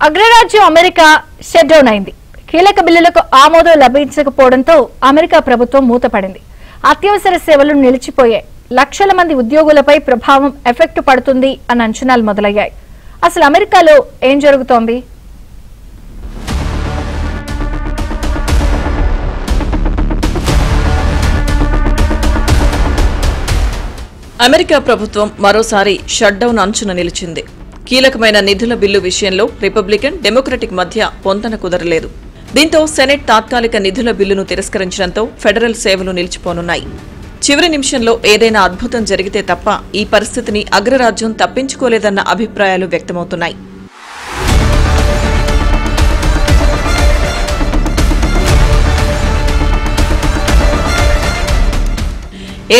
అగ్రరాజ్యం America shut down అయింది. కీలక బిల్లులకు ఆమోదం లభించకపోవడంతో అమెరికా ప్రభుత్వం మూతపడింది. అత్యవసర సేవలు నిలిచిపోయాయి. లక్షల మంది ఉద్యోగులపై ప్రభావం ఎఫెక్ట్ పడుతుంది అన్న అంచనాలు మొదలయ్యాయి. అసలు అమెరికాలో ఏం జరుగుతోంది? అమెరికా ప్రభుత్వం మరోసారి షట్ డౌన్ అంచున నిలిచింది. కీలకమైన నిధుల బిల్లు విషయంలో రిపబ్లికన్, డెమోక్రటిక్ మధ్య పొంతన కుదరలేదు. దీంతో సెనెట్ తాత్కాలిక నిధుల బిల్లును తిరస్కరించడంతో ఫెడరల్ సేవలు నిలిచిపోనున్నాయి. చివరి నిమిషంలో ఏదైనా అద్భుతం జరిగితే తప్ప ఈ పరిస్థితిని అగ్రరాజ్యం తప్పించుకోలేదన్న అభిప్రాయాలు వ్యక్తమవుతున్నాయి.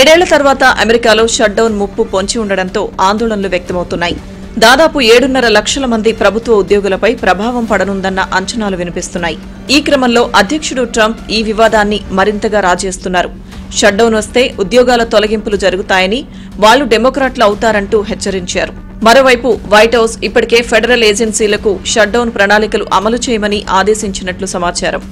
ఏడేళ్ల తర్వాత అమెరికాలో షట్ డౌన్ ముప్పు పొంచి ఉండడంతో ఆందోళనలు వ్యక్తమవుతున్నాయి. దాదాపు 7.5 లక్షల మంది ప్రభుత్వ ఉద్యోగులపై ప్రభావం పడనుందన్న అంచనాలు వినిపిస్తున్నాయి. ఈ క్రమంలో అధ్యక్షుడు ట్రంప్ ఈ వివాదాన్ని మరింతగా రాజేస్తున్నారు. షట్ డౌన్ వస్తే ఉద్యోగాల తొలగింపులు జరుగుతాయని, వాళ్లు డెమోక్రాట్లు అవుతారంటూ హెచ్చరించారు. మరోవైపు వైట్ హౌస్ ఇప్పటికే ఫెడరల్ ఏజెన్సీలకు షట్ డౌన్ ప్రణాళికలు అమలు చేయమని ఆదేశించినట్లు సమాచారం.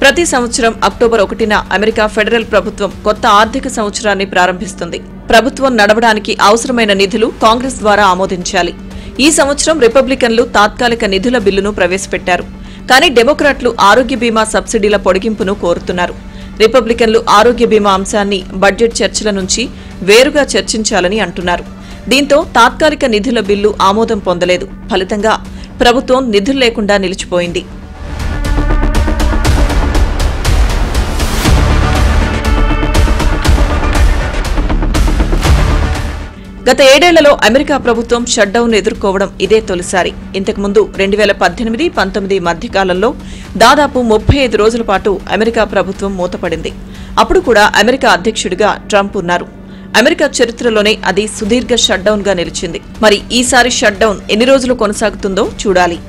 ప్రతి సంవత్సరం అక్టోబర్ 1న అమెరికా ఫెడరల్ ప్రభుత్వం కొత్త ఆర్థిక సంవత్సరాన్ని ప్రారంభిస్తుంది. ప్రభుత్వం నడవడానికి అవసరమైన నిధులు కాంగ్రెస్ ద్వారా ఆమోదించాలి. ఈ సంవత్సరం రిపబ్లికన్లు తాత్కాలిక నిధుల బిల్లును ప్రవేశపెట్టారు. కానీ డెమోక్రాట్లు ఆరోగ్య బీమా సబ్సిడీల పొడిగింపును కోరుతున్నారు. రిపబ్లికన్లు ఆరోగ్య బీమా అంశాన్ని బడ్జెట్ చర్చల నుంచి వేరుగా చర్చించాలని అంటున్నారు. దీంతో తాత్కాలిక నిధుల బిల్లు ఆమోదం పొందలేదు. ఫలితంగా ప్రభుత్వం నిధులు లేకుండా నిలిచిపోయింది. గత 7 ఏళ్లలో అమెరికా ప్రభుత్వం షట్ డౌన్ ఎదుర్కోవడం ఇదే తొలిసారి. ఇంతకుముందు 2018-19 మధ్యకాలంలో దాదాపు 35 రోజుల పాటు అమెరికా ప్రభుత్వం మూతపడింది. అప్పుడు కూడా అమెరికా అధ్యక్షుడిగా ట్రంప్ ఉన్నారు. అమెరికా చరిత్రలోనే అది సుదీర్ఘ షట్ డౌన్ గా నిలిచింది. మరి ఈసారి షట్ డౌన్ ఎన్ని రోజులు కొనసాగుతుందో చూడాలి.